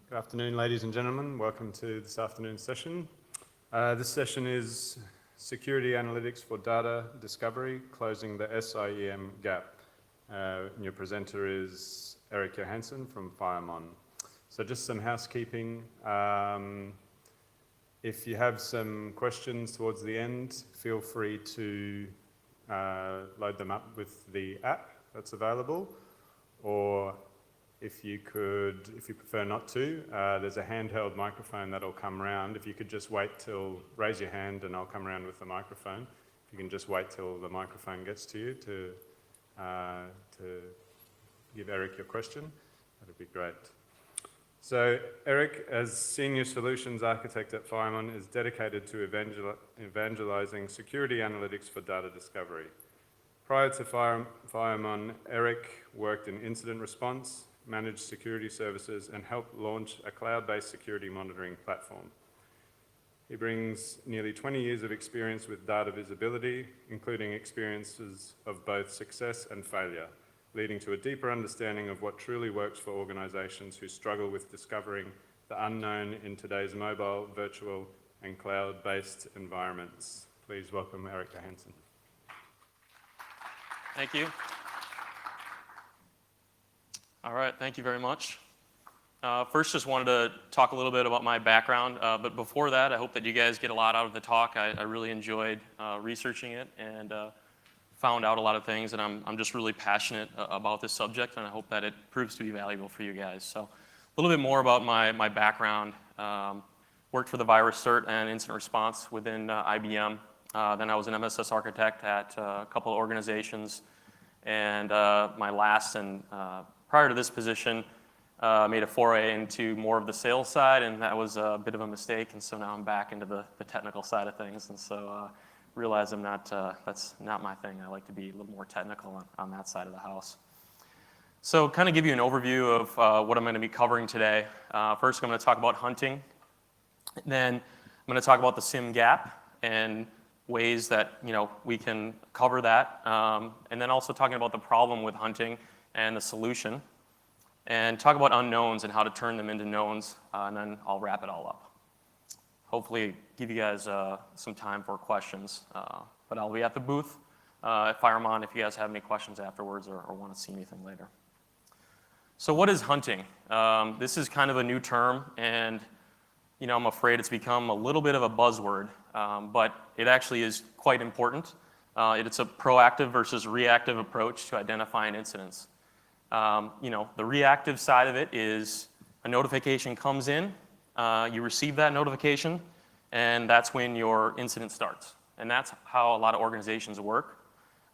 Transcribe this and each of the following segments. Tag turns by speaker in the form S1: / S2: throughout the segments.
S1: Good afternoon, ladies and gentlemen. Welcome to this afternoon's session. This session is Security Analytics for Data Discovery, Closing the SIEM Gap. And your presenter is Eric Johansen from FireMon. So just some housekeeping. If you have some questions towards the end, feel free to load them up with the app that's available, or if you prefer not to, there's a handheld microphone that'll come around. If you could just raise your hand and I'll come around with the microphone. If you can just wait till the microphone gets to you to give Eric your question, that'd be great. So Eric, as Senior Solutions Architect at FireMon, is dedicated to evangelizing security analytics for data discovery. Prior to FireMon, Eric worked in incident response, managed security services, and helped launch a cloud-based security monitoring platform. He brings nearly 20 years of experience with data visibility, including experiences of both success and failure, leading to a deeper understanding of what truly works for organizations who struggle with discovering the unknown in today's mobile, virtual, and cloud-based environments. Please welcome Eric Johansen.
S2: Thank you. All right, thank you very much. First, just wanted to talk a little bit about my background, but before that, I hope that you guys get a lot out of the talk. I really enjoyed researching it and found out a lot of things, and I'm just really passionate about this subject, and I hope that it proves to be valuable for you guys. So a little bit more about my background. Worked for the AusCERT and incident response within IBM. Then I was an MSS architect at a couple of organizations, and my last and prior to this position, made a foray into more of the sales side, and that was a bit of a mistake, and so now I'm back into the technical side of things, and so realize that's not my thing. I like to be a little more technical on that side of the house. So kind of give you an overview of what I'm going to be covering today. First, I'm going to talk about hunting. Then I'm going to talk about the SIEM gap and ways that we can cover that, and then also talking about the problem with hunting and the solution, and talk about unknowns and how to turn them into knowns, and then I'll wrap it all up. Hopefully give you guys some time for questions, but I'll be at the booth at FireMon if you guys have any questions afterwards or want to see anything later. So what is hunting? This is kind of a new term, and I'm afraid it's become a little bit of a buzzword, but it actually is quite important. It's a proactive versus reactive approach to identifying incidents. The reactive side of it is a notification comes in, you receive that notification, and that's when your incident starts. And that's how a lot of organizations work.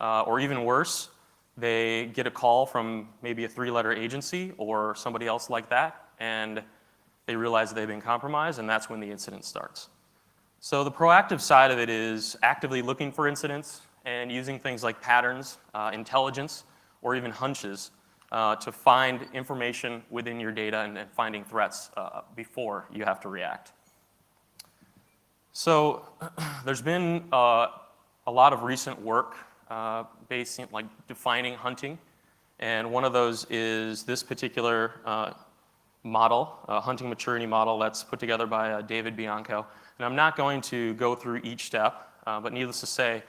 S2: Or even worse, they get a call from maybe a 3-letter agency or somebody else like that, and they realize they've been compromised, and that's when the incident starts. So the proactive side of it is actively looking for incidents and using things like patterns, intelligence, or even hunches to find information within your data and finding threats before you have to react. So there's been a lot of recent work based in defining hunting, and one of those is this particular model, hunting maturity model that's put together by David Bianco. And I'm not going to go through each step, but needless to say,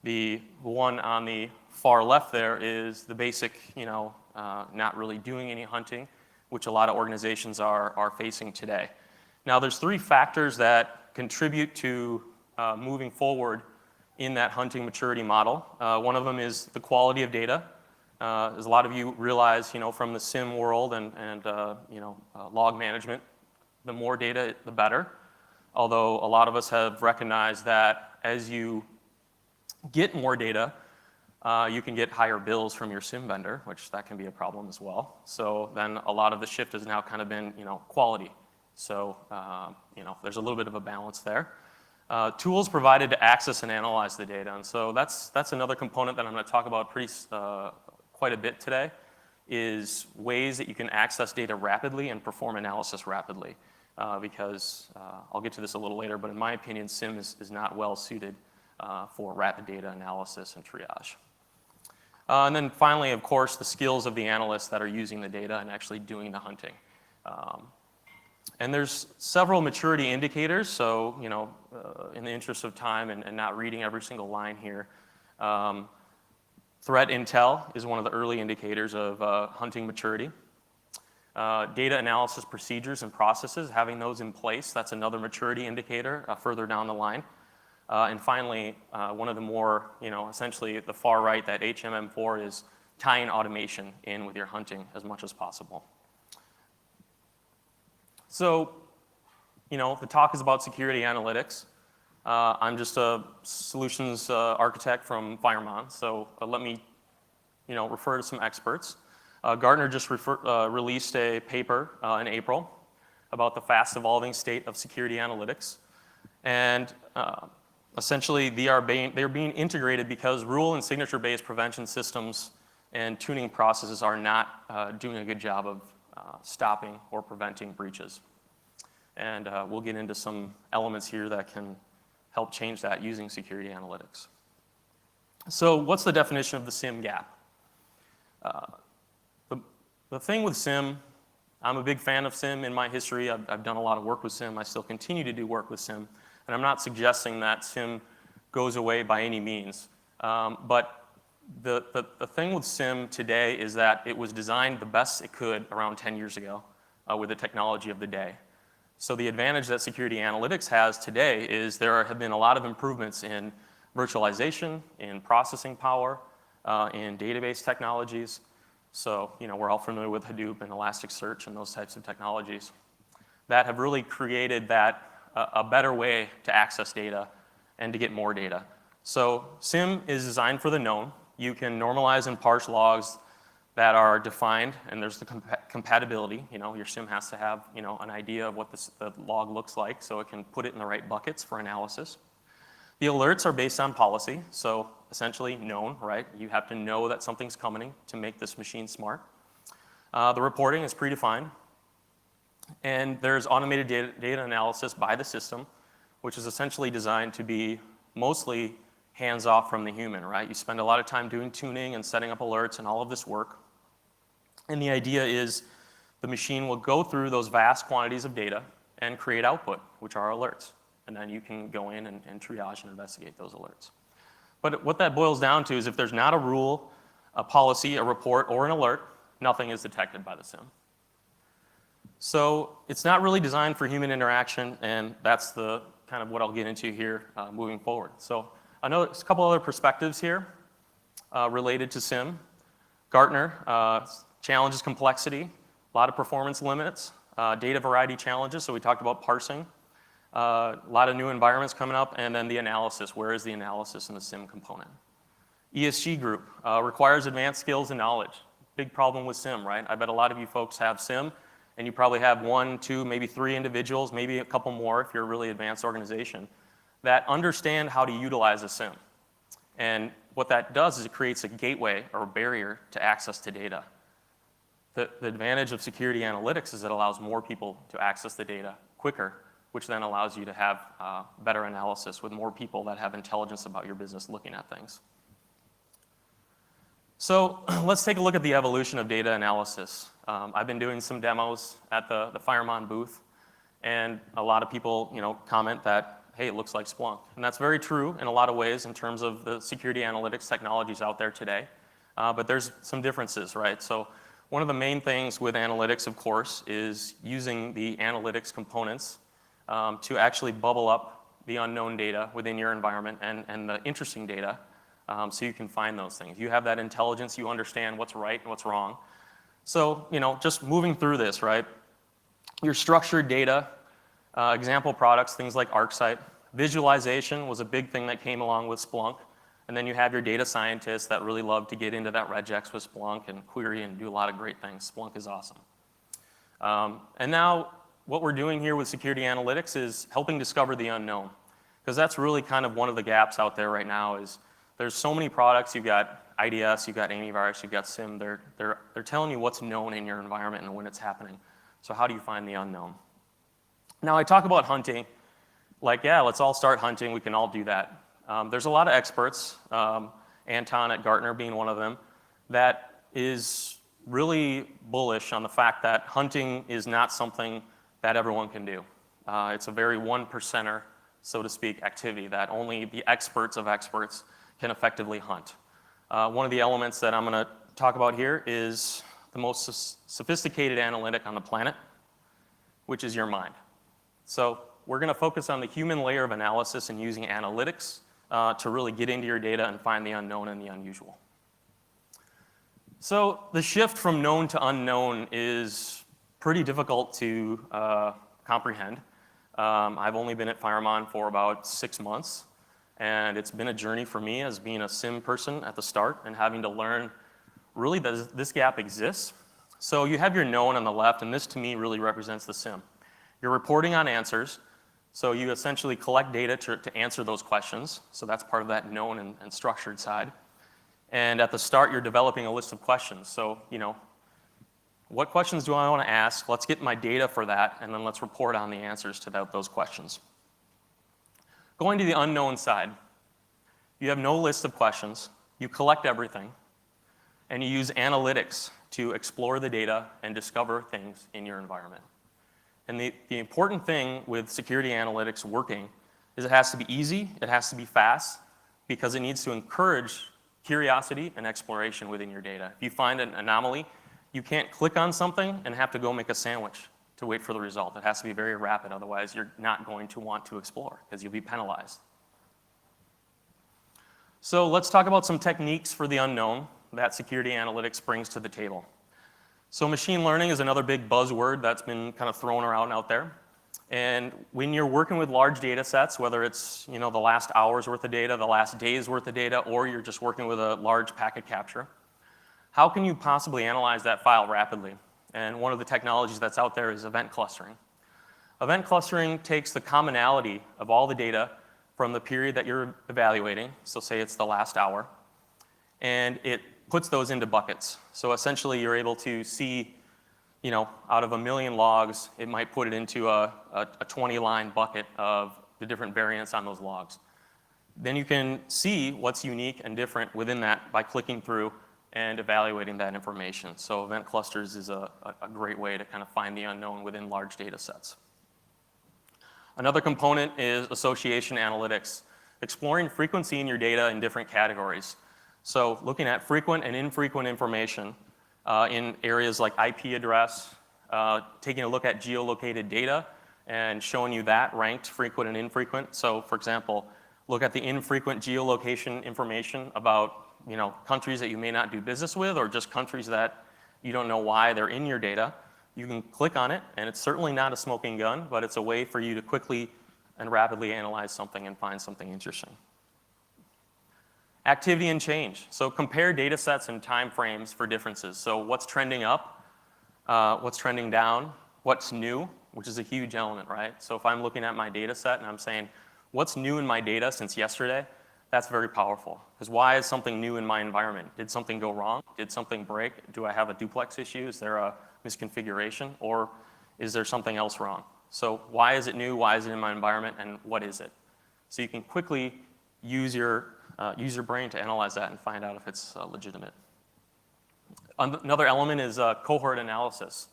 S2: the one on the far left there is the basic, not really doing any hunting, which a lot of organizations are facing today. Now, there's 3 factors that contribute to moving forward in that hunting maturity model. One of them is the quality of data. As a lot of you realize, from the SIEM world and log management, the more data, the better. Although a lot of us have recognized that as you get more data, you can get higher bills from your SIEM vendor, which that can be a problem as well. So then a lot of the shift has now kind of been, quality. So, there's a little bit of a balance there. Tools provided to access and analyze the data. And so that's another component that I'm going to talk about quite a bit today, is ways that you can access data rapidly and perform analysis rapidly. Because I'll get to this a little later, but in my opinion, SIEM is not well suited for rapid data analysis and triage. And then finally, of course, the skills of the analysts that are using the data and actually doing the hunting. And there's several maturity indicators, so in the interest of time and not reading every single line here, threat intel is one of the early indicators of hunting maturity. Data analysis procedures and processes, having those in place, that's another maturity indicator further down the line. And finally, one of the more, essentially at the far right, that HMM4 is tying automation in with your hunting as much as possible. So, the talk is about security analytics. I'm just a solutions architect from FireMon, so let me, refer to some experts. Gartner just released a paper in April about the fast evolving state of security analytics. And essentially, they're being integrated because rule and signature-based prevention systems and tuning processes are not doing a good job of stopping or preventing breaches. And we'll get into some elements here that can help change that using security analytics. So what's the definition of the SIM gap? The thing with SIM, I'm a big fan of SIM in my history. I've done a lot of work with SIM. I still continue to do work with SIM. And I'm not suggesting that SIM goes away by any means. But the thing with SIM today is that it was designed the best it could around 10 years ago with the technology of the day. So the advantage that security analytics has today is there have been a lot of improvements in virtualization, in processing power, in database technologies. So, we're all familiar with Hadoop and Elasticsearch and those types of technologies that have really created a better way to access data and to get more data. So SIM is designed for the known. You can normalize and parse logs that are defined, and there's the compatibility. Your SIM has to have, an idea of what the log looks like so it can put it in the right buckets for analysis. The alerts are based on policy, so essentially known, right? You have to know that something's coming to make this machine smart. The reporting is predefined. And there's automated data analysis by the system, which is essentially designed to be mostly hands-off from the human, right? You spend a lot of time doing tuning and setting up alerts and all of this work. And the idea is the machine will go through those vast quantities of data and create output, which are alerts. And then you can go in and triage and investigate those alerts. But what that boils down to is if there's not a rule, a policy, a report, or an alert, nothing is detected by the SIM. So it's not really designed for human interaction, and that's the kind of what I'll get into here moving forward. So I know there's a couple other perspectives here related to SIM. Gartner challenges complexity, a lot of performance limits, data variety challenges, so we talked about parsing, a lot of new environments coming up, and then the analysis. Where is the analysis in the SIM component? ESG group requires advanced skills and knowledge. Big problem with SIM, right? I bet a lot of you folks have SIM, and you probably have 1, 2, maybe 3 individuals, maybe a couple more if you're a really advanced organization, that understand how to utilize a SIM. And what that does is it creates a gateway or a barrier to access to data. The advantage of security analytics is it allows more people to access the data quicker, which then allows you to have better analysis with more people that have intelligence about your business looking at things. So let's take a look at the evolution of data analysis. I've been doing some demos at the FireMon booth, and a lot of people comment that, hey, it looks like Splunk. And that's very true in a lot of ways in terms of the security analytics technologies out there today. But there's some differences, right? So one of the main things with analytics, of course, is using the analytics components to actually bubble up the unknown data within your environment and the interesting data so you can find those things. You have that intelligence, you understand what's right and what's wrong. So, just moving through this, right? Your structured data, example products, things like AusCERT. Visualization was a big thing that came along with Splunk. And then you have your data scientists that really love to get into that regex with Splunk and query and do a lot of great things. Splunk is awesome. And now what we're doing here with security analytics is helping discover the unknown. Because that's really kind of one of the gaps out there right now is there's so many products. You've got IDS, you've got antivirus, you've got SIM. They're telling you what's known in your environment and when it's happening. So how do you find the unknown? Now I talk about hunting. Like, yeah, let's all start hunting. We can all do that. There's a lot of experts, Anton at Gartner being one of them, that is really bullish on the fact that hunting is not something that everyone can do. It's a very one percenter, so to speak, activity that only the experts of experts can effectively hunt. One of the elements that I'm going to talk about here is the most sophisticated analytic on the planet, which is your mind. So we're going to focus on the human layer of analysis and using analytics to really get into your data and find the unknown and the unusual. So the shift from known to unknown is pretty difficult to comprehend. I've only been at FireMon for about 6 months, and it's been a journey for me as being a SIM person at the start and having to learn really that this gap exists. So you have your known on the left, and this to me really represents the SIM. You're reporting on answers, so you essentially collect data to answer those questions. So that's part of that known and structured side. And at the start, you're developing a list of questions. So, what questions do I want to ask? Let's get my data for that, and then let's report on the answers to those questions. Going to the unknown side, you have no list of questions. You collect everything, and you use analytics to explore the data and discover things in your environment. And the important thing with security analytics working is it has to be easy, it has to be fast, because it needs to encourage curiosity and exploration within your data. If you find an anomaly, you can't click on something and have to go make a sandwich to wait for the result. It has to be very rapid, otherwise you're not going to want to explore because you'll be penalized. So let's talk about some techniques for the unknown that security analytics brings to the table. So machine learning is another big buzzword that's been kind of thrown around out there. And when you're working with large data sets, whether it's the last hour's worth of data, the last day's worth of data, or you're just working with a large packet capture, how can you possibly analyze that file rapidly? And one of the technologies that's out there is event clustering. Event clustering takes the commonality of all the data from the period that you're evaluating, so say it's the last hour, and it puts those into buckets. So essentially you're able to see, out of 1 million logs, it might put it into a 20-line bucket of the different variants on those logs. Then you can see what's unique and different within that by clicking through and evaluating that information. So event clusters is a great way to kind of find the unknown within large data sets. Another component is association analytics, exploring frequency in your data in different categories. So looking at frequent and infrequent information in areas like IP address, taking a look at geolocated data and showing you that ranked frequent and infrequent. So for example, look at the infrequent geolocation information about countries that you may not do business with, or just countries that you don't know why they're in your data. You can click on it, and it's certainly not a smoking gun, but it's a way for you to quickly and rapidly analyze something and find something interesting. Activity and change. So compare data sets and time frames for differences. So what's trending up, what's trending down, what's new, which is a huge element, right? So if I'm looking at my data set and I'm saying, what's new in my data since yesterday? That's very powerful. Because why is something new in my environment? Did something go wrong? Did something break? Do I have a duplex issue? Is there a misconfiguration? Or is there something else wrong? So why is it new? Why is it in my environment? And what is it? So you can quickly use your brain to analyze that and find out if it's legitimate. Another element is cohort analysis.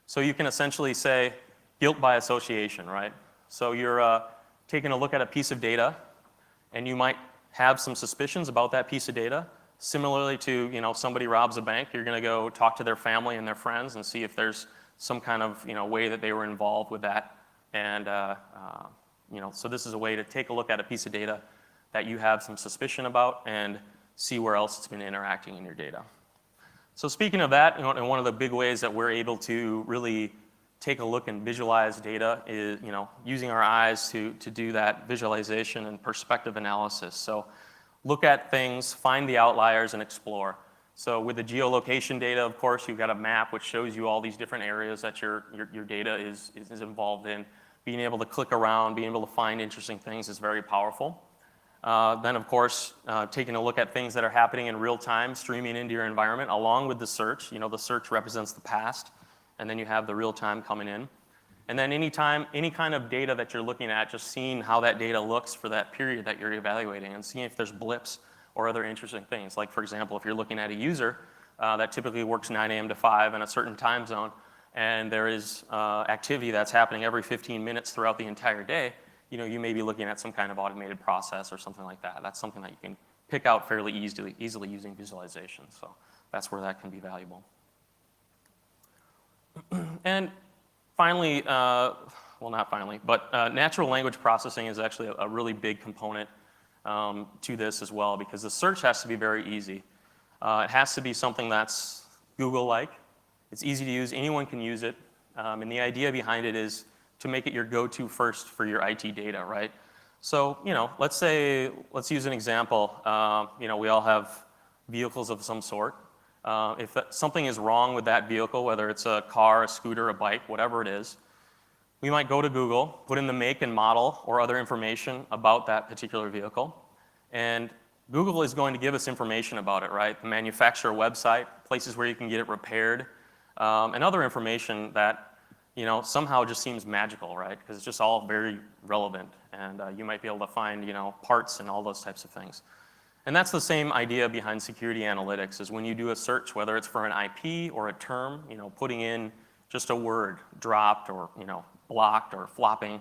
S2: So you can essentially say guilt by association, right? So you're taking a look at a piece of data, and you might have some suspicions about that piece of data. Similarly to, somebody robs a bank, you're going to go talk to their family and their friends and see if there's some kind of, way that they were involved with that. And, so this is a way to take a look at a piece of data that you have some suspicion about and see where else it's been interacting in your data. So speaking of that, and one of the big ways that we're able to really take a look and visualize data is, using our eyes to do that visualization and perspective analysis. So look at things, find the outliers, and explore. So with the geolocation data, of course, you've got a map which shows you all these different areas that your data is involved in. Being able to click around, being able to find interesting things is very powerful. Then, of course, taking a look at things that are happening in real time, streaming into your environment, along with the search. The search represents the past, and then you have the real time coming in. And then any kind of data that you're looking at, just seeing how that data looks for that period that you're evaluating and seeing if there's blips or other interesting things. Like, for example, if you're looking at a user that typically works 9 a.m. to 5 in a certain time zone, and there is activity that's happening every 15 minutes throughout the entire day, you may be looking at some kind of automated process or something like that. That's something that you can pick out fairly easily using visualization. So that's where that can be valuable. And finally, well, not finally, but natural language processing is actually a really big component to this as well, because the search has to be very easy. It has to be something that's Google-like. It's easy to use. Anyone can use it. And the idea behind it is to make it your go-to first for your IT data, right? So, let's use an example. We all have vehicles of some sort. If something is wrong with that vehicle, whether it's a car, a scooter, a bike, whatever it is, we might go to Google, put in the make and model or other information about that particular vehicle, and Google is going to give us information about it, right? The manufacturer website, places where you can get it repaired, and other information that somehow just seems magical, right? Because it's just all very relevant, and you might be able to find parts and all those types of things. And that's the same idea behind security analytics, is when you do a search, whether it's for an IP or a term, putting in just a word, dropped or blocked or flopping,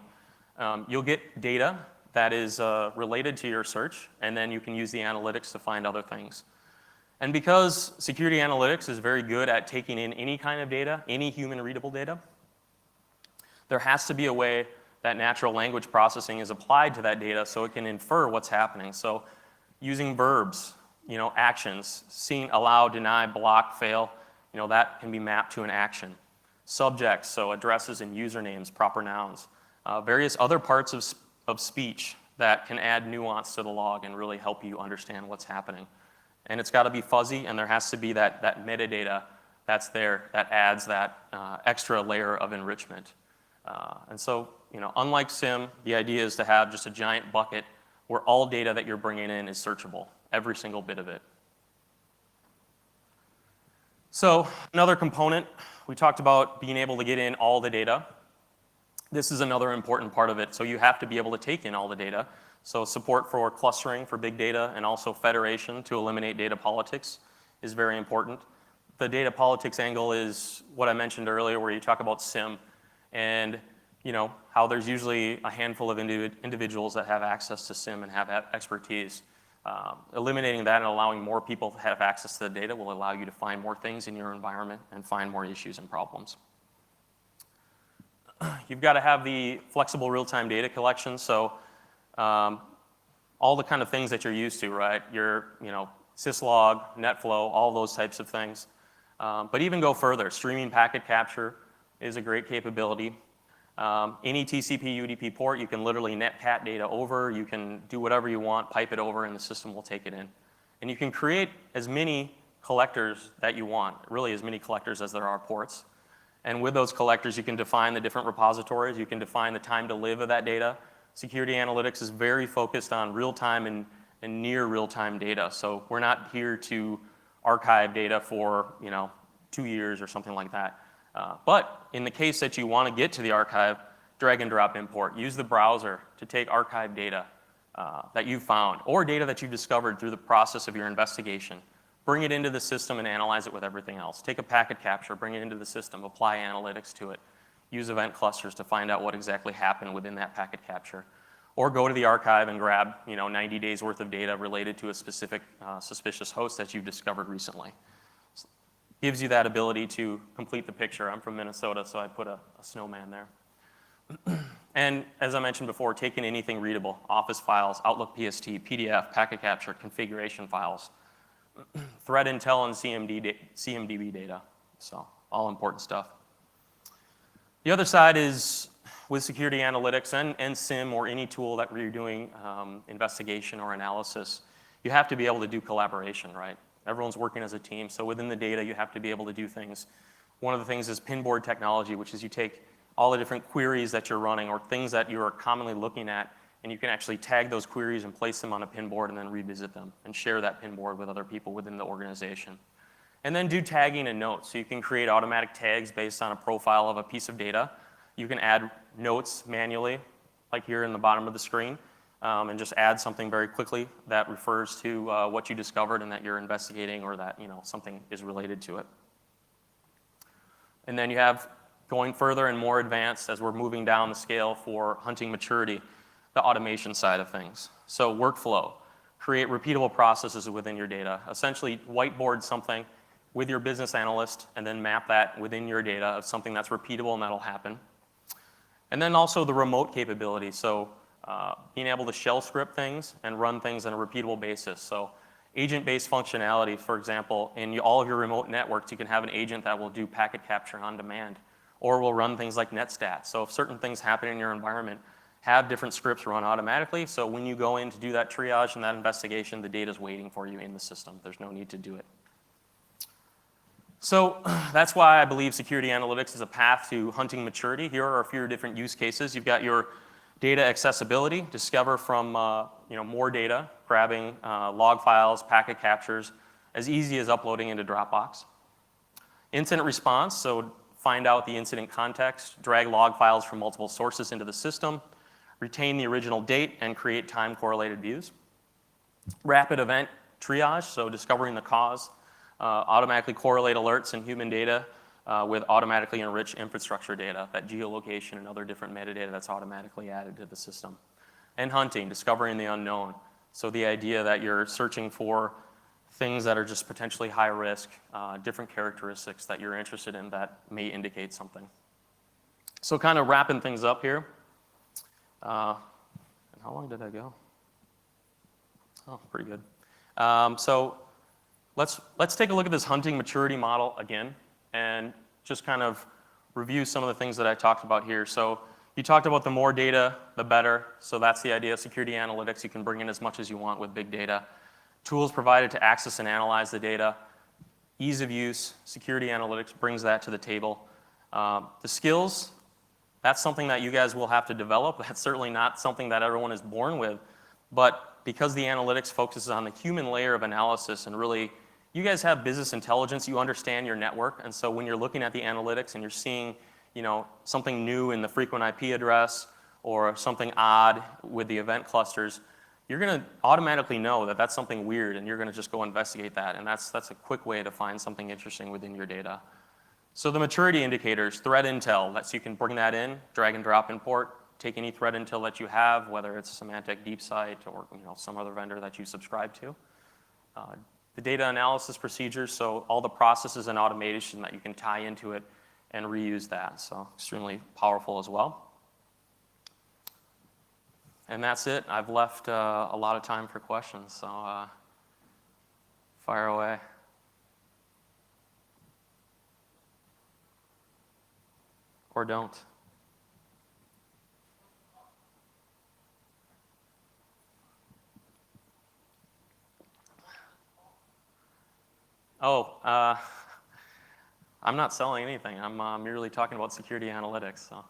S2: you'll get data that is related to your search, and then you can use the analytics to find other things. And because security analytics is very good at taking in any kind of data, any human readable data, there has to be a way that natural language processing is applied to that data so it can infer what's happening. So using verbs, actions, seeing, allow, deny, block, fail, that can be mapped to an action. Subjects, so addresses and usernames, proper nouns. Various other parts of speech that can add nuance to the log and really help you understand what's happening. And it's got to be fuzzy, and there has to be that metadata that's there that adds that extra layer of enrichment. And so, unlike SIM, the idea is to have just a giant bucket where all data that you're bringing in is searchable, every single bit of it. So another component, we talked about being able to get in all the data. This is another important part of it. So you have to be able to take in all the data. So support for clustering for big data and also federation to eliminate data politics is very important. The data politics angle is what I mentioned earlier, where you talk about SIM and how there's usually a handful of individuals that have access to SIM and have expertise. Eliminating that and allowing more people to have access to the data will allow you to find more things in your environment and find more issues and problems. You've got to have the flexible real-time data collection. So all the kind of things that you're used to, right? Your syslog, NetFlow, all those types of things. But even go further. Streaming packet capture is a great capability. Any TCP UDP port, you can literally netcat data over. You can do whatever you want, pipe it over, and the system will take it in. And you can create as many collectors that you want, really as many collectors as there are ports. And with those collectors, you can define the different repositories. You can define the time to live of that data. Security analytics is very focused on real-time and near real-time data. So we're not here to archive data for 2 years or something like that. But in the case that you want to get to the archive, drag and drop import. Use the browser to take archive data that you found or data that you discovered through the process of your investigation. Bring it into the system and analyze it with everything else. Take a packet capture, bring it into the system, apply analytics to it. Use event clusters to find out what exactly happened within that packet capture. Or go to the archive and grab 90 days worth of data related to a specific suspicious host that you've discovered recently. Gives you that ability to complete the picture. I'm from Minnesota, so I put a snowman there. And as I mentioned before, taking anything readable, Office files, Outlook PST, PDF, packet capture, configuration files, threat intel, and CMDB data. So all important stuff. The other side is with security analytics and SIM or any tool that you're doing investigation or analysis, you have to be able to do collaboration, right? Everyone's working as a team, so within the data, you have to be able to do things. One of the things is pinboard technology, which is you take all the different queries that you're running or things that you are commonly looking at, and you can actually tag those queries and place them on a pinboard and then revisit them and share that pinboard with other people within the organization. And then do tagging and notes. So you can create automatic tags based on a profile of a piece of data. You can add notes manually, like here in the bottom of the screen, and just add something very quickly that refers to what you discovered and that you're investigating or that something is related to it. And then you have Going further and more advanced as we're moving down the scale for hunting maturity, the automation side of things. So workflow, create repeatable processes within your data. Essentially whiteboard something with your business analyst and then map that within your data of something that's repeatable and that'll happen. And then also the remote capability. So being able to shell script things and run things on a repeatable basis. So agent-based functionality, for example, in all of your remote networks, you can have an agent that will do packet capture on demand or will run things like netstat. So if certain things happen in your environment, have different scripts run automatically. So when you go in to do that triage and that investigation, the data's waiting for you in the system. There's no need to do it. So that's why I believe security analytics is a path to hunting maturity. Here are a few different use cases. You've got your data accessibility, discover from more data, grabbing log files, packet captures, as easy as uploading into Dropbox. Incident response, so find out the incident context, drag log files from multiple sources into the system, retain the original date, and create time-correlated views. Rapid event triage, so discovering the cause, automatically correlate alerts and human data with automatically enriched infrastructure data, that geolocation and other different metadata that's automatically added to the system. And hunting, discovering the unknown. So the idea that you're searching for things that are just potentially high risk, different characteristics that you're interested in that may indicate something. So kind of wrapping things up here. And how long did I go? Oh, pretty good. So let's take a look at this hunting maturity model again and just kind of review some of the things that I talked about here. So you talked about the more data, the better. So that's the idea of security analytics. You can bring in as much as you want with big data. Tools provided to access and analyze the data. Ease of use, security analytics brings that to the table. The skills, that's something that you guys will have to develop. That's certainly not something that everyone is born with. But because the analytics focuses on the human layer of analysis and really, you guys have business intelligence, you understand your network. And so when you're looking at the analytics and you're seeing something new in the frequent IP address or something odd with the event clusters, you're going to automatically know that that's something weird and you're going to just go investigate that. And that's a quick way to find something interesting within your data. So the maturity indicators, threat intel, so you can bring that in, drag and drop import, take any threat intel that you have, whether it's Symantec, DeepSight, or some other vendor that you subscribe to. The data analysis procedures, so all the processes and automation that you can tie into it and reuse that. So extremely powerful as well. And that's it. I've left a lot of time for questions, so fire away. Or don't. Oh, I'm not selling anything. I'm merely talking about security analytics. So.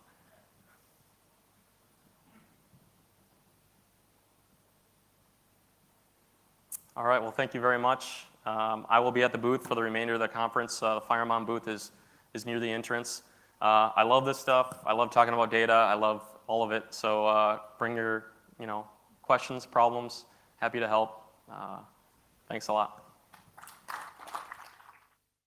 S2: All right, well, thank you very much. I will be at the booth for the remainder of the conference. The FireMon booth is near the entrance. I love this stuff. I love talking about data. I love all of it. So bring your questions, problems. Happy to help. Thanks a lot.